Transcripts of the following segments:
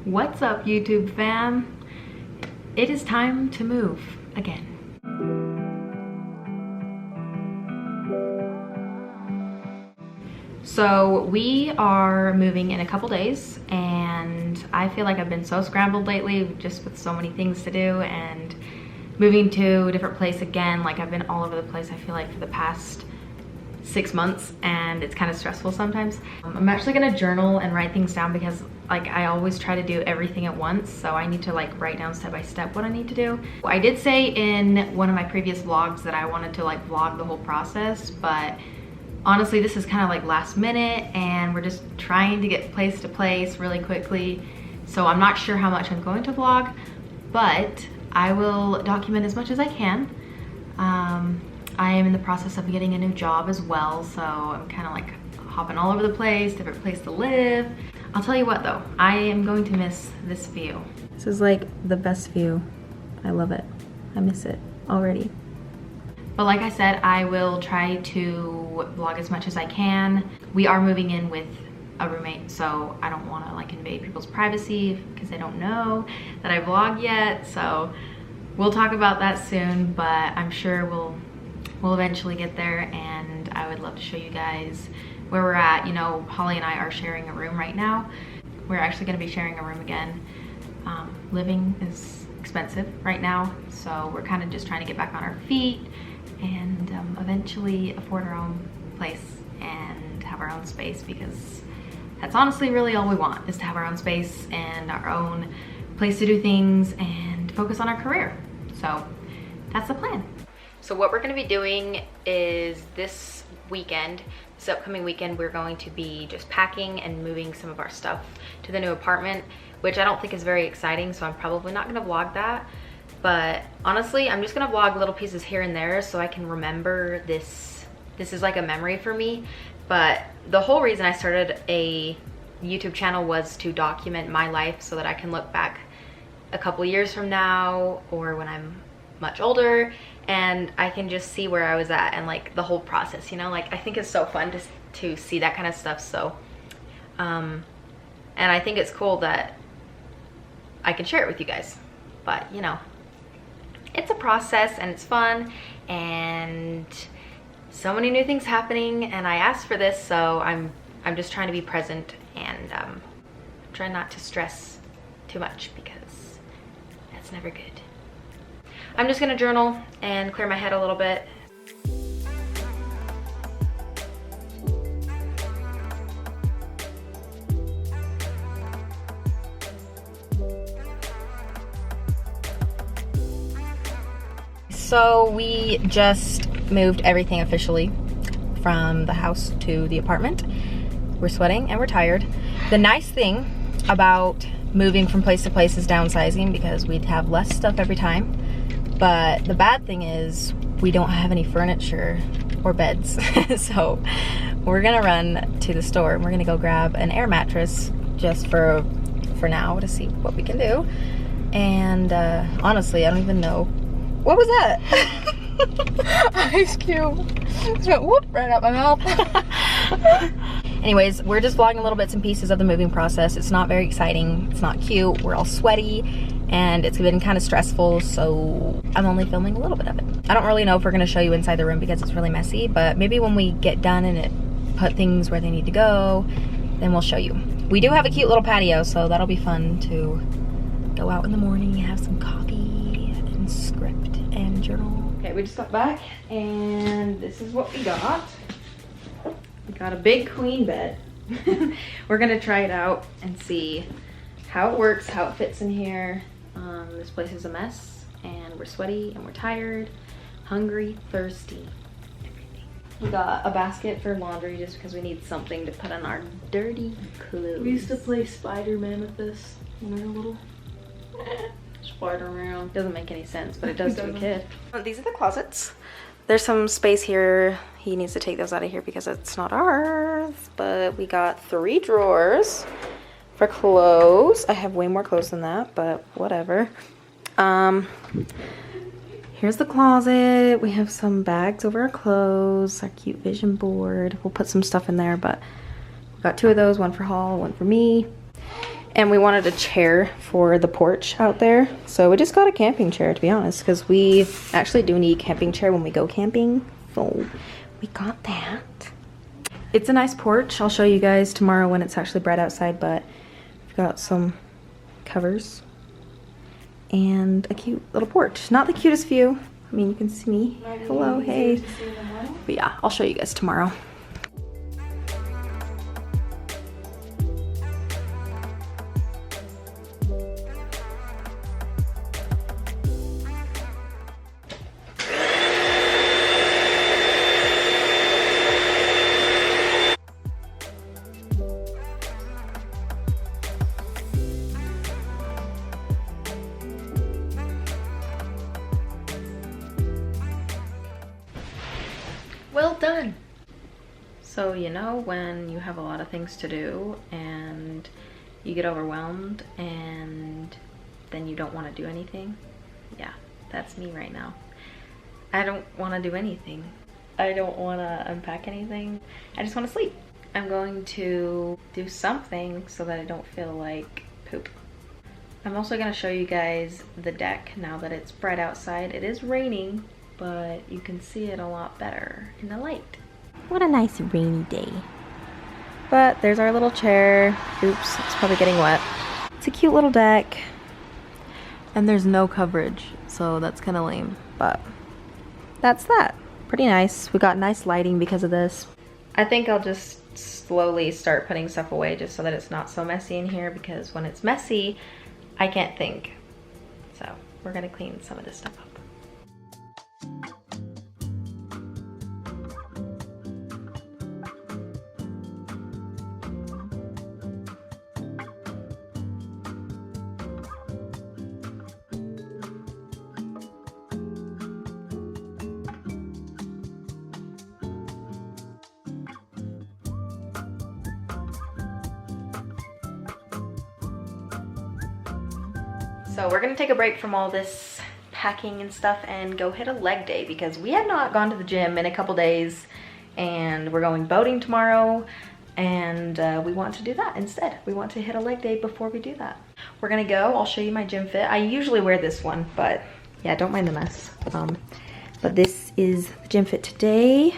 What's up, YouTube fam? It is time to move again. So we are moving in a couple days, and I feel like I've been so scrambled lately just with so many things to do, and moving to a different place again. Like, I've been all over the place, I feel like, for the past 6 months, and it's kind of stressful sometimes. I'm actually gonna journal and write things down because like I always try to do everything at once, so I need to like write down step by step what I need to do. I did say in one of my previous vlogs that I wanted to like vlog the whole process, but honestly this is kind of like last minute and we're just trying to get place to place really quickly, so I'm not sure how much I'm going to vlog, but I will document as much as I can. I am in the process of getting a new job as well, so I'm kind of like hopping all over the place, different place to live. I'll tell you what though, I am going to miss this view. This is like the best view. I love it. I miss it already. But like I said, I will try to vlog as much as I can. We are moving in with a roommate, so I don't want to like invade people's privacy because they don't know that I vlog yet. So we'll talk about that soon, but I'm sure we'll eventually get there, and I would love to show you guys where we're at. You know, Holly and I are sharing a room right now. We're actually going to be sharing a room again. Living is expensive right now, so we're kind of just trying to get back on our feet and eventually afford our own place and have our own space, because that's honestly really all we want, is to have our own space and our own place to do things and focus on our career. So that's the plan. So what we're going to be doing is this upcoming weekend, we're going to be just packing and moving some of our stuff to the new apartment, which I don't think is very exciting, so I'm probably not going to vlog that. But honestly, I'm just going to vlog little pieces here and there so I can remember this. This is like a memory for me. But the whole reason I started a YouTube channel was to document my life so that I can look back a couple years from now, or when I'm much older, and I can just see where I was at and like the whole process, you know. Like, I think it's so fun to see that kind of stuff. So and I think it's cool that I can share it with you guys. But you know, it's a process and it's fun, and so many new things happening, and I asked for this, so I'm just trying to be present and try not to stress too much, because that's never good. I'm just gonna journal and clear my head a little bit. So we just moved everything officially from the house to the apartment. We're sweating and we're tired. The nice thing about moving from place to place is downsizing, because we'd have less stuff every time. But the bad thing is we don't have any furniture or beds. So we're gonna run to the store and we're gonna go grab an air mattress just for now, to see what we can do. And honestly, I don't even know. What was that? Ice cube. Just went whoop right out my mouth. Anyways, we're just vlogging little bits and pieces of the moving process. It's not very exciting. It's not cute. We're all sweaty, and it's been kind of stressful, so I'm only filming a little bit of it. I don't really know if we're going to show you inside the room because it's really messy, but maybe when we get done and put things where they need to go, then we'll show you. We do have a cute little patio, so that'll be fun to go out in the morning, have some coffee, and script and journal. Okay, we just got back, and this is what we got. We got a big queen bed. We're gonna try it out and see how it works, how it fits in here. This place is a mess, and we're sweaty, and we're tired, hungry, thirsty, everything. We got a basket for laundry just because we need something to put on our dirty clothes. We used to play Spider-Man with this when we were little. Spider-Man. Doesn't make any sense, but it does to a kid. These are the closets. There's some space here. He needs to take those out of here because it's not ours. But we got 3 drawers for clothes. I have way more clothes than that, but whatever. Here's the closet. We have some bags over our clothes, our cute vision board. We'll put some stuff in there, but we got 2 of those, one for Hall, one for me. And we wanted a chair for the porch out there. So we just got a camping chair, to be honest, because we actually do need a camping chair when we go camping. So we got that. It's a nice porch. I'll show you guys tomorrow when it's actually bright outside, but we've got some covers and a cute little porch. Not the cutest view. I mean, you can see me. Hello, hey. But yeah, I'll show you guys tomorrow. Well done. So, you know, when you have a lot of things to do and you get overwhelmed and then you don't want to do anything? Yeah, that's me right now. I don't want to do anything. I don't want to unpack anything. I just want to sleep. I'm going to do something so that I don't feel like poop. I'm also going to show you guys the deck now that it's bright outside. It is raining, but you can see it a lot better in the light. What a nice rainy day. But there's our little chair. Oops, it's probably getting wet. It's a cute little deck. And there's no coverage, so that's kind of lame. But that's that. Pretty nice. We got nice lighting because of this. I think I'll just slowly start putting stuff away just so that it's not so messy in here, because when it's messy, I can't think. So we're gonna clean some of this stuff up. So we're gonna take a break from all this packing and stuff and go hit a leg day, because we have not gone to the gym in a couple days and we're going boating tomorrow, and we want to do that instead. We want to hit a leg day before we do that. We're gonna go, I'll show you my gym fit. I usually wear this one, but yeah, don't mind the mess. But this is the gym fit today.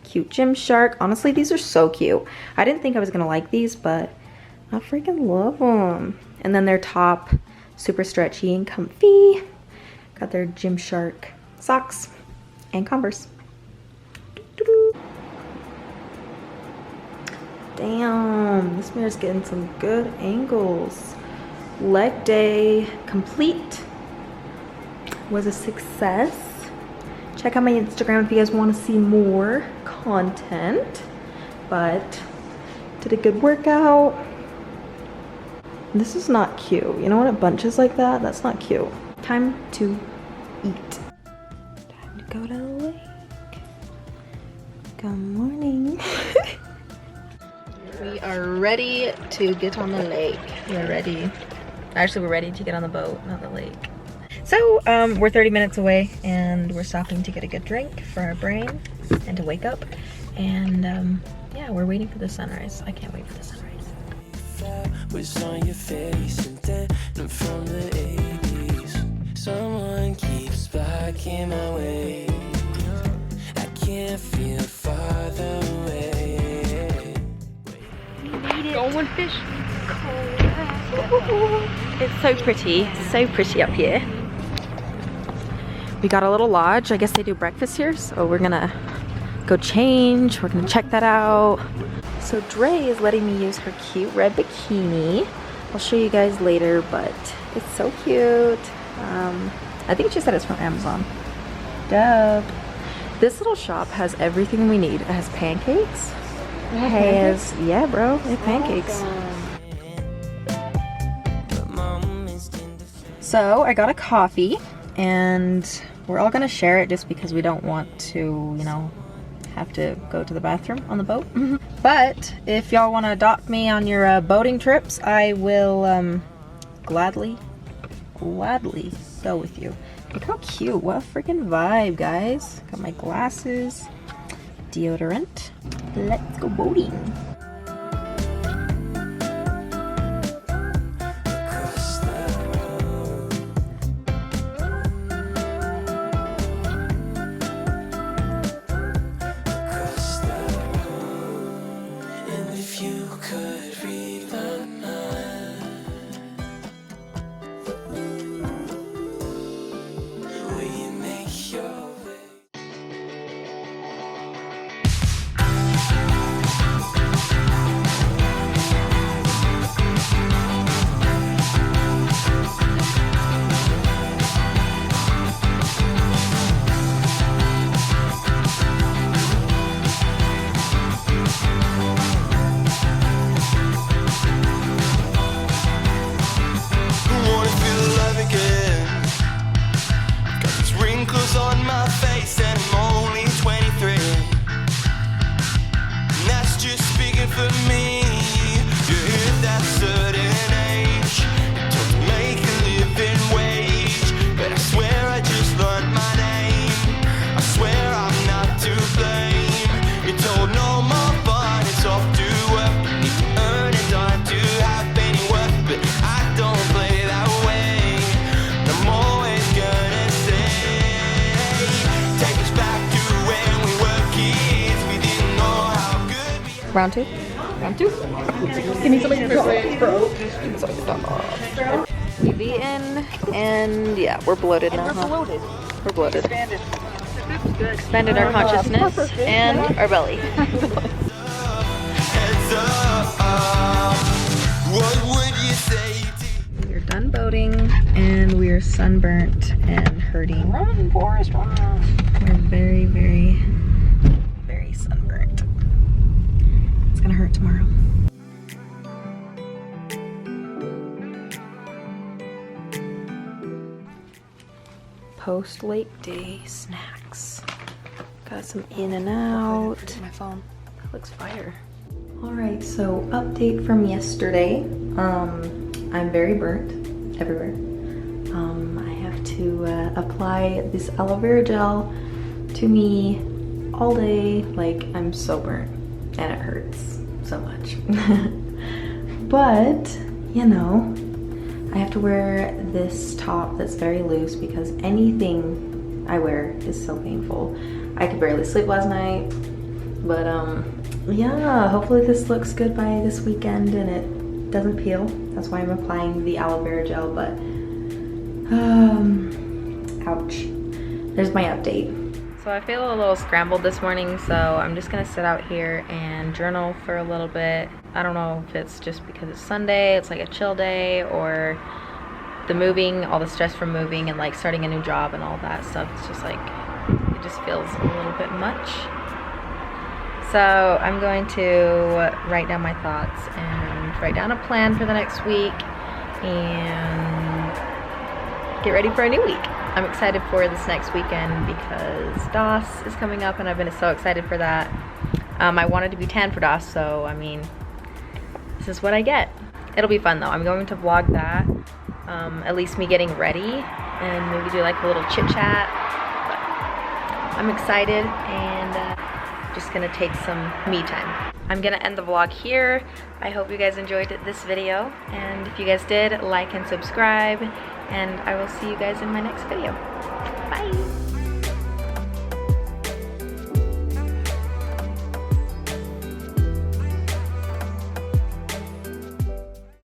Cute Gymshark. Honestly, these are so cute. I didn't think I was gonna like these, but I freaking love them. And then their top, super stretchy and comfy. Got their Gymshark socks and Converse. Damn, this mirror's getting some good angles. Leg day complete. Was a success. Check out my Instagram if you guys want to see more content. But did a good workout. This is not cute. You know when it bunches like that? That's not cute. Time to eat. Time to go to the lake. Good morning. We are ready to get on the lake. We're ready. Actually, we're ready to get on the boat, not the lake. So, we're 30 minutes away and we're stopping to get a good drink for our brain and to wake up. And yeah, we're waiting for the sunrise. I can't wait for the sunrise. Was on your face and then from the 80s. Someone keeps blocking my way. I can't feel farther away. We made it. Going fish. It's so pretty up here. We got a little lodge. I guess they do breakfast here, so we're gonna go change. We're gonna check that out. So Dre is letting me use her cute red bikini. I'll show you guys later, but it's so cute. I think she said it's from Amazon. Dope. This little shop has everything we need. It has pancakes. It has, yeah, bro, it has pancakes. So I got a coffee, and we're all gonna share it just because we don't want to, you know, have to go to the bathroom on the boat. But if y'all want to adopt me on your boating trips, I will gladly go with you. Look how cute. What a freaking vibe, guys. Got my glasses, deodorant. Let's go boating. face and I'm only 23. And that's just speaking for me. You hit that certain age, you're told to make a living wage. But I swear I just learned my name. I swear I'm not to blame. You're told no more fun, it's off to work. You need to earn it on to have any work. But I don't play that way. I'm always gonna say, take us back to when we were kids. We didn't know how good we had. Round two? Round two. Give me something to throw. We've eaten, and yeah, we're bloated now, huh? We're bloated. Expanded our consciousness and our belly. Heads up, what would you say to We're done boating, and we're sunburnt and hurting. Run, Forrest, run. We're very, very, very sunburnt. It's gonna hurt tomorrow. Post lake day snacks. Got some in and out. My phone. That looks fire. All right, so update from yesterday. I'm very burnt everywhere. I have to apply this aloe vera gel to me all day. Like, I'm so burnt and it hurts so much. But, you know, I have to wear this top that's very loose because anything I wear is so painful. I could barely sleep last night, but yeah, hopefully this looks good by this weekend and it doesn't peel. That's why I'm applying the aloe vera gel, but ouch. There's my update. So I feel a little scrambled this morning, so I'm just gonna sit out here and journal for a little bit. I don't know if it's just because it's Sunday, it's like a chill day, or the moving, all the stress from moving and like starting a new job and all that stuff. It's just like, it just feels a little bit much. So I'm going to write down my thoughts and write down a plan for the next week and get ready for a new week. I'm excited for this next weekend because DOS is coming up and I've been so excited for that. I wanted to be tan for DOS, so I mean, this is what I get. It'll be fun though. I'm going to vlog that, at least me getting ready, and maybe do like a little chit chat. But I'm excited and just gonna take some me time. I'm gonna end the vlog here. I hope you guys enjoyed this video, and if you guys did, like and subscribe, and I will see you guys in my next video. Bye!